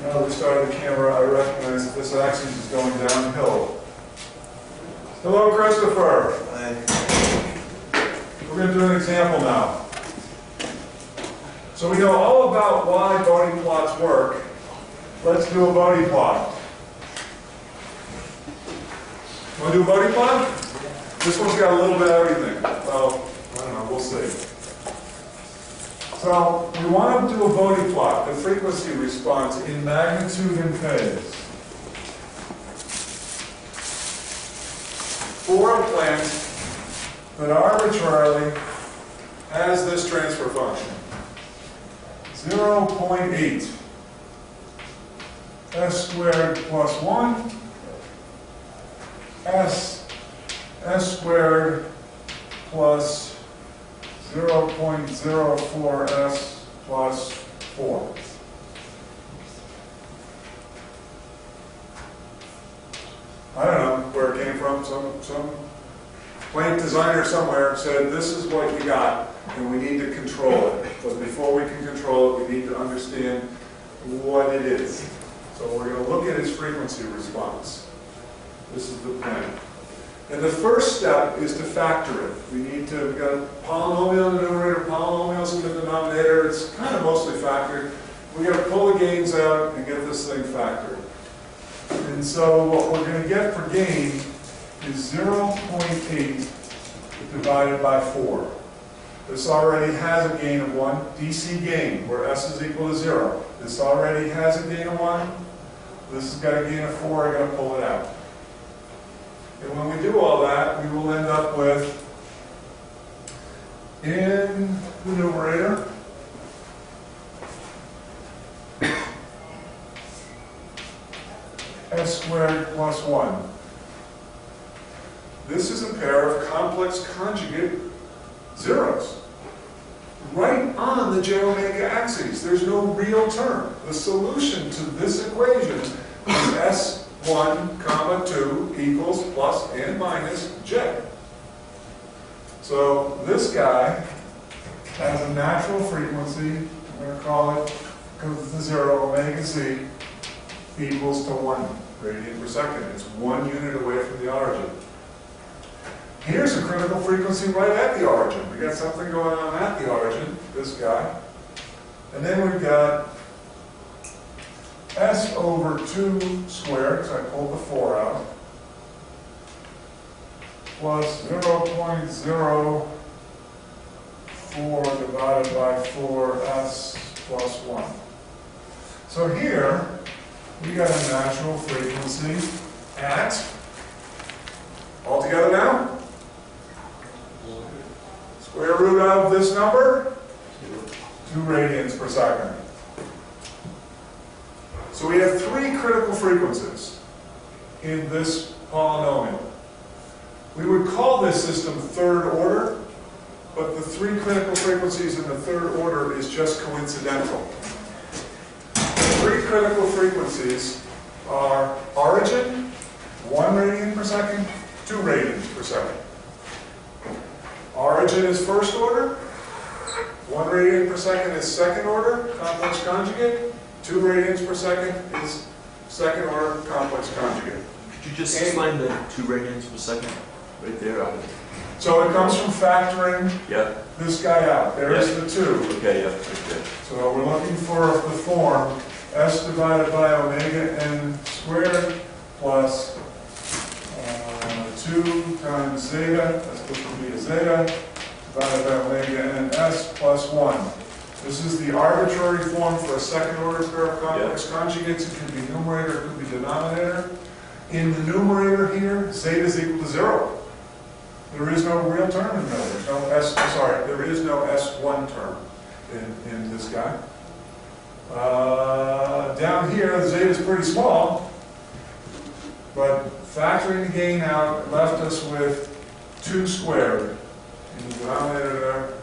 Now that we started the camera, I recognize that this axis is going downhill. Hello, Christopher. Hi. We're going to do an example now. So we know all about why Bode plots work. Let's do a Bode plot. Want to do a Bode plot? This one's got a little bit of everything. Well, I don't know, we'll see. So we want to do a Bode plot, the frequency response in magnitude and phase, for a plant that arbitrarily has this transfer function. 0.8 s squared plus 1 s squared plus 0.04 s plus 4. I don't know where it came from. Some plant designer somewhere said, this is what you got, and we need to control it. But before we can control it, we need to understand what it is. So we're going to look at its frequency response. This is the plan. And the first step is to factor it. We've got a polynomial in the numerator, polynomials in the denominator. It's kind of mostly factored. We've got to pull the gains out and get this thing factored. And so what we're going to get for gain is 0.8 divided by 4. This already has a gain of 1, DC gain, where s is equal to 0. This already has a gain of 1. This has got a gain of 4. I've got to pull it out. And when we do all that, we will end up with, in the numerator, s squared plus 1. This is a pair of complex conjugate zeros. Right on the j omega axes. There's no real term. The solution to this equation is s1, comma 2 equals plus and minus j. So this guy has a natural frequency, I'm going to call it, because it's the 0, omega z, equals to 1 radian per second. It's 1 unit away from the origin. Here's a critical frequency right at the origin. We got something going on at the origin, this guy. And then we've got s over 2 squared, because I pulled the 4 out, plus 0.04 divided by 4s plus 1. So here, we got a natural frequency at, all together now? Square root of this number? 2 radians per second. So we have 3 critical frequencies in this polynomial. We would call this system third order, but the 3 critical frequencies in the third order is just coincidental. The 3 critical frequencies are origin, 1 radian per second, 2 radians per second. Origin is first order, 1 radian per second is second order, complex conjugate, 2 radians per second is second order, complex conjugate. Could you just explain the 2 radians per second right there? So it comes from factoring this guy out. There is the 2. Okay, yeah. Okay. So we're looking for the form s divided by omega n squared plus 2 times zeta, that's supposed to be a zeta, divided by omega n s plus 1. This is the arbitrary form for a second order pair of complex conjugates. It could be numerator, it could be denominator. In the numerator here, zeta is equal to 0. There is no real term in the middle. There's no s, sorry, there is no s1 term in this guy. Down here, the zeta is pretty small, but factoring the gain out left us with 2 squared in the denominator there.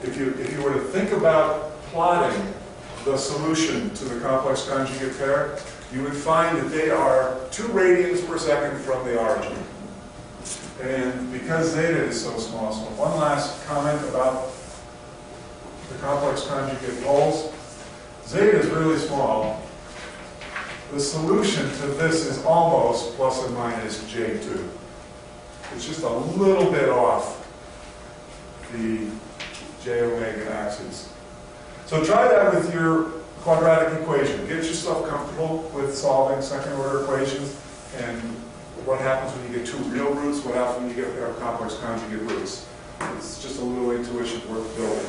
If you were to think about plotting the solution to the complex conjugate pair, you would find that they are 2 radians per second from the origin. And because zeta is so small, so one last comment about the complex conjugate poles. Zeta is really small, the solution to this is almost plus or minus J2. It's just a little bit off the J omega axis. So try that with your quadratic equation. Get yourself comfortable with solving second order equations and what happens when you get two real roots, what happens when you get complex conjugate roots. It's just a little intuition worth building.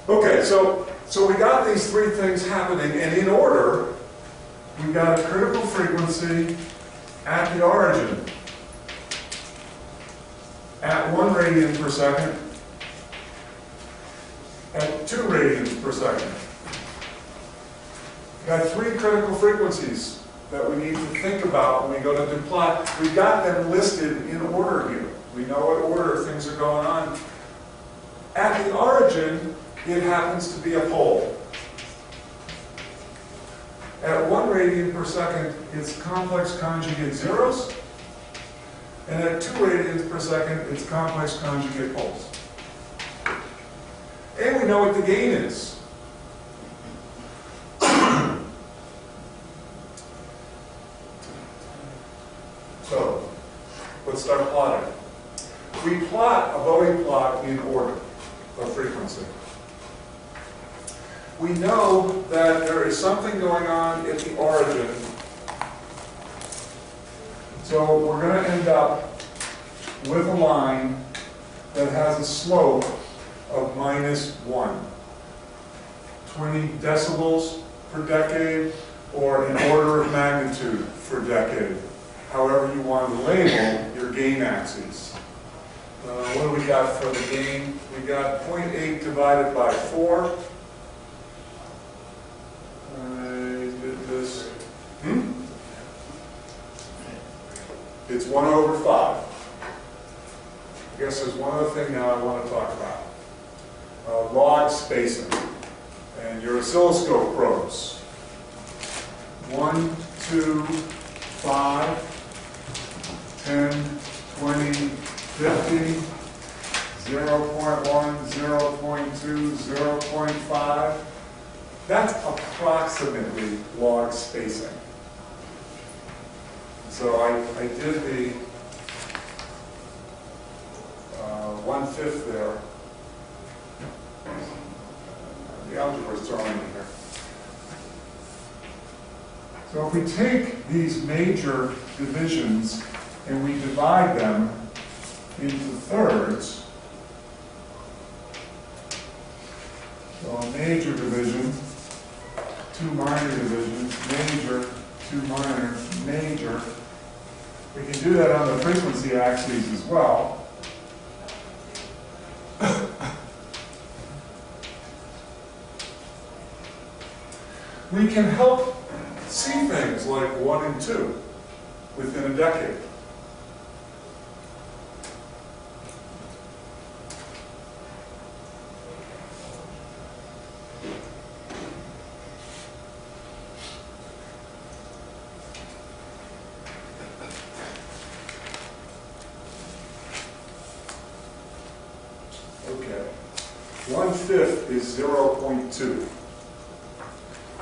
Okay, so we got these three things happening, and in order, we got a critical frequency at the origin at 1 radian per second, at 2 radians per second. We got three critical frequencies that we need to think about when we go to do plot. We've got them listed in order here. We know what order things are going on. At the origin, it happens to be a pole. At 1 radian per second, it's complex conjugate zeros. And at 2 radians per second, it's complex conjugate poles. And we know what the gain is. So, let's start plotting. We plot a Bode plot in order of frequency. We know that there is something going on at the origin. So we're going to end up with a line that has a slope of -1. 20 decibels per decade, or an order of magnitude per decade. However you want to label your gain axes. What do we got for the gain? We got 0.8 divided by 4. This. It's 1/5. I guess there's one other thing now I want to talk about. Log spacing. And your oscilloscope probes. 1, 2, 5, 10, 20, 50, 0.1, 0.2, 0.5. That's approximately log spacing. So I did the 1/5 there. The algebra is thrown in here. So if we take these major divisions and we divide them into thirds, so a major division, 2 minor divisions, major, 2 minor, major. We can do that on the frequency axes as well. We can help see things like 1 and 2 within a decade. Okay, 1/5 is 0.2.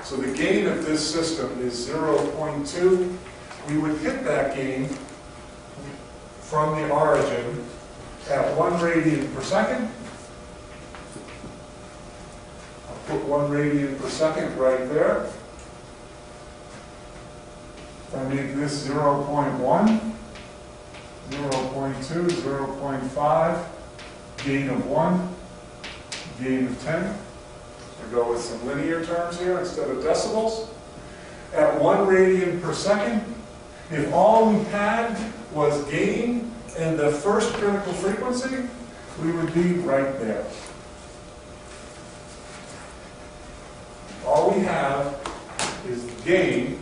So the gain of this system is 0.2. We would hit that gain from the origin at 1 radian per second. I'll put 1 radian per second right there. If I make this 0.1, 0.2, 0.5, gain of 1, gain of 10. We go with some linear terms here instead of decibels. At 1 radian per second, if all we had was gain and the first critical frequency, we would be right there. All we have is gain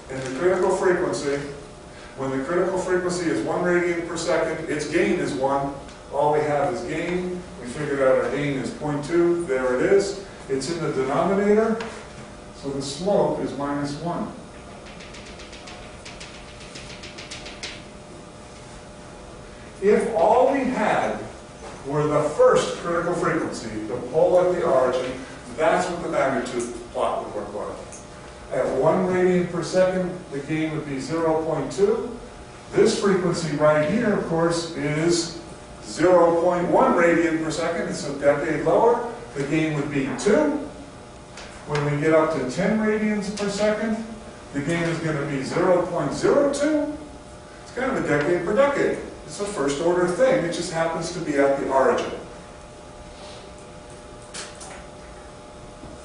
and the critical frequency. When the critical frequency is 1 radian per second, its gain is 1. All we have is gain. We figured out our gain is 0.2. There it is. It's in the denominator. So the slope is -1. If all we had were the first critical frequency, the pole at the origin, That's what the magnitude plot would look like. At 1 radian per second, the gain would be 0.2. This frequency right here, of course, is 0.1 radian per second. It's a decade lower. The gain would be 2. When we get up to 10 radians per second, the gain is going to be 0.02. It's kind of a decade per decade. It's a first order thing. It just happens to be at the origin.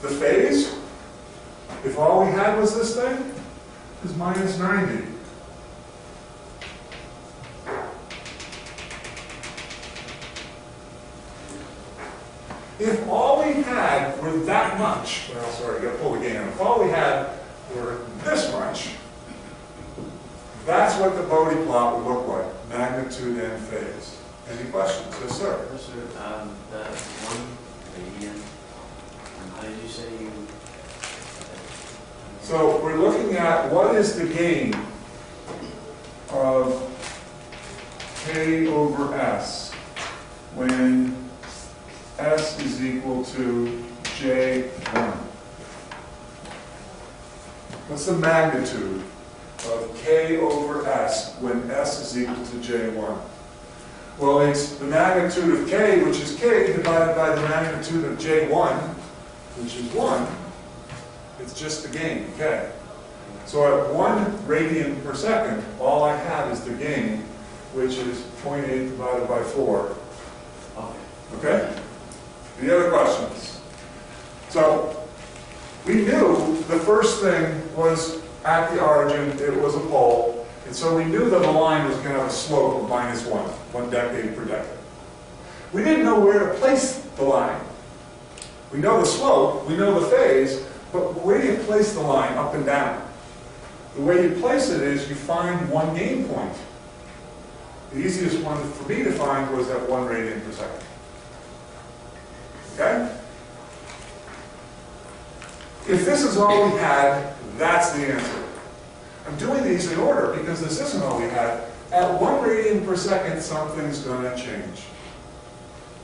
The phase, if all we had was this thing, is minus 90. If all we had were that much, well, sorry, I got to pull the gain out. If all we had were this much, that's what the Bode plot would look like, magnitude and phase. Any questions? Yes, sir. Yes, sir. The 1 radian, how did you say you... So we're looking at what is the gain of K over S when S is equal to J1. What's the magnitude of K over S when S is equal to J1? Well, it's the magnitude of K, which is K, divided by the magnitude of J1, which is 1. It's just the gain, K. So at 1 radian per second, all I have is the gain, which is 0.8 divided by 4. Okay? Any other questions? So, we knew the first thing was at the origin, it was a pole, and so we knew that the line was going to have a slope of minus 1 decade per decade. We didn't know where to place the line. We know the slope, we know the phase, but where do you place the line, up and down? The way you place it is you find one gain point. The easiest one for me to find was at 1 radian per second. Okay? If this is all we had, that's the answer. I'm doing these in order because this isn't all we had. At 1 radian per second, something's going to change.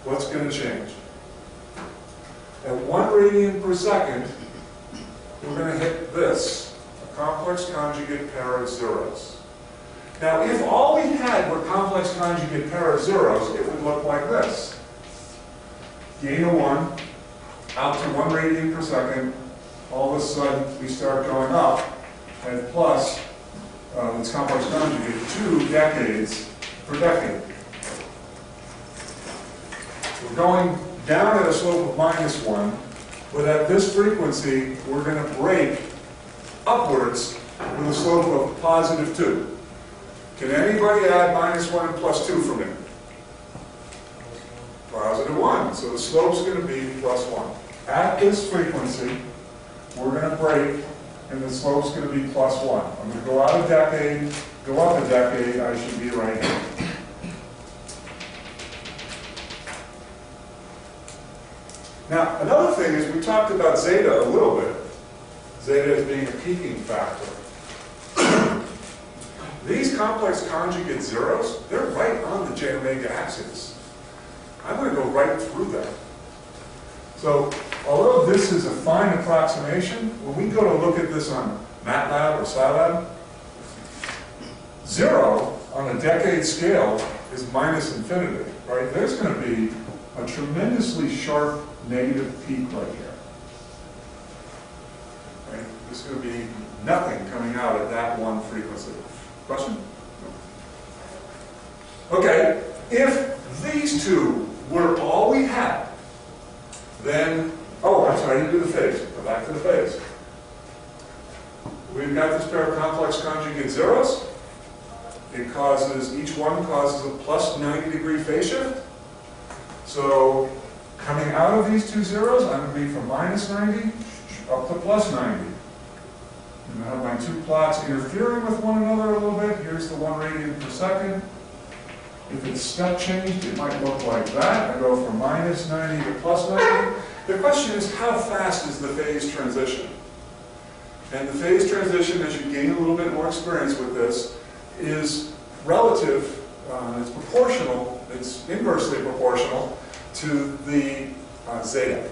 What's going to change? At 1 radian per second, we're going to hit this, a complex conjugate pair of zeros. Now, if all we had were complex conjugate pair of zeros, it would look like this. Gain of 1, out to 1 radian per second, all of a sudden we start going up at plus, it's complex conjugate, 2 decades per decade. We're going down at a slope of minus 1, but at this frequency we're going to break upwards with a slope of positive 2. Can anybody add minus 1 and plus 2 for me? Positive 1. So the slope's going to be plus 1. At this frequency, we're going to break, and the slope's going to be plus 1. I'm going to go out a decade, go up a decade, I should be right here. Now, another thing is we talked about zeta a little bit. Zeta as being a peaking factor. These complex conjugate zeros, they're right on the j omega axis. I'm going to go right through them. So, although this is a fine approximation, when we go to look at this on MATLAB or Scilab, 0 on a decade scale is minus infinity, right? There's going to be a tremendously sharp negative peak right here. Right? There's going to be nothing coming out at that one frequency. Question? No. Okay, if these two were all we had, then, oh, I'm sorry, I didn't do the phase. Go back to the phase. We've got this pair of complex conjugate zeros. It causes, each one causes a plus 90-degree phase shift. So, coming out of these two zeros, I'm going to be from minus 90 up to plus 90. And I have my two plots interfering with one another a little bit. Here's the 1 radian per second. If it's step changed, it might look like that. I go from minus 90 to plus 90. The question is, how fast is the phase transition? And the phase transition, as you gain a little bit more experience with this, is relative, it's proportional, it's inversely proportional to the zeta.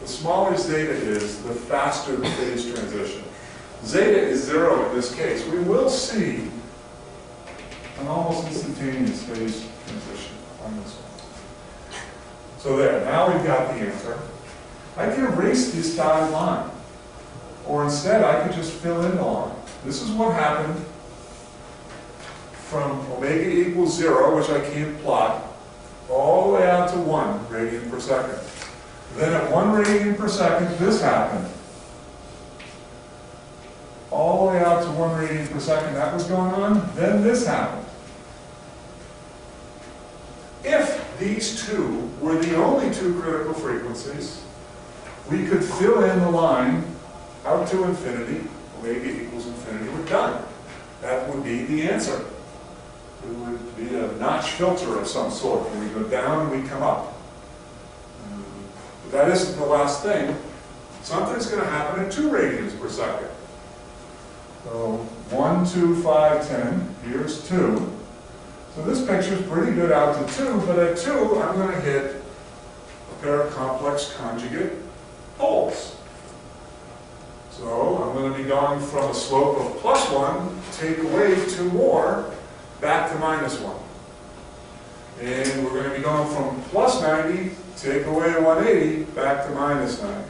The smaller zeta is, the faster the phase transition. Zeta is 0 in this case. We will see an almost instantaneous phase transition on this one. So there, now we've got the answer. I can erase this dotted line. Or instead, I could just fill in the line. This is what happened from omega equals 0, which I can't plot, all the way out to 1 radian per second. Then at 1 radian per second, this happened. All the way out to 1 radian per second, that was going on. Then this happened. If these two were the only two critical frequencies, we could fill in the line out to infinity, omega equals infinity, we're done. That would be the answer. It would be a notch filter of some sort. When we go down, we come up. But that isn't the last thing. Something's going to happen at 2 radians per second. So 1, 2, 5, 10. Here's 2. So this picture's pretty good out to 2, but at 2, I'm going to hit a pair of complex conjugate poles. So I'm going to be going from a slope of +1, take away 2 more, back to -1. And we're going to be going from +90, take away 180, back to -90.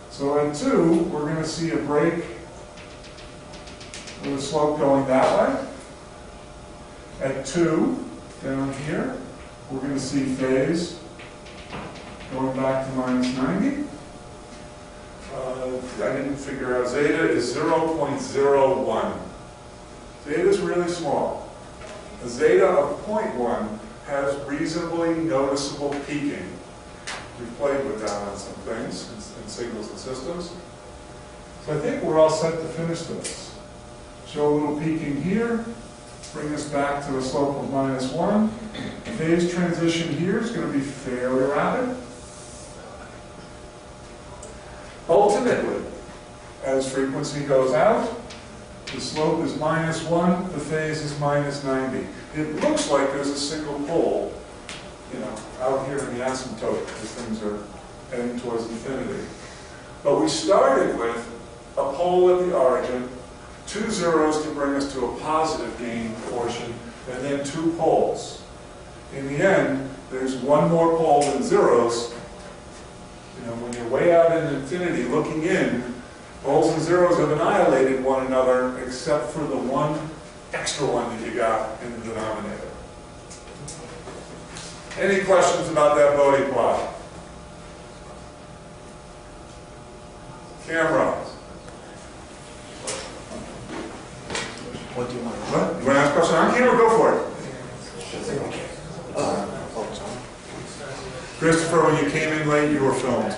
So at 2, we're going to see a break with a slope going that way. At 2, down here, we're going to see phase going back to -90. I didn't figure out zeta is 0.01. Zeta is really small. A zeta of 0.1 has reasonably noticeable peaking. We've played with that on some things in signals and systems. So I think we're all set to finish this. Show a little peaking here, bring us back to a slope of -1. Phase transition here is going to be fairly rapid. Ultimately, as frequency goes out, the slope is -1, the phase is -90. It looks like there's a single pole, out here in the asymptote as things are heading towards infinity. But we started with a pole at the origin, 2 zeros to bring us to a positive gain portion, and then 2 poles. In the end, there's 1 more pole than zeros. When you're way out in infinity looking in, poles and zeros have annihilated one another except for the 1 extra one that you got in the denominator. Any questions about that Bode plot? Camera. What do you want? What? You want to ask a question on camera? Go for it. Christopher, when you came in late, you were filmed.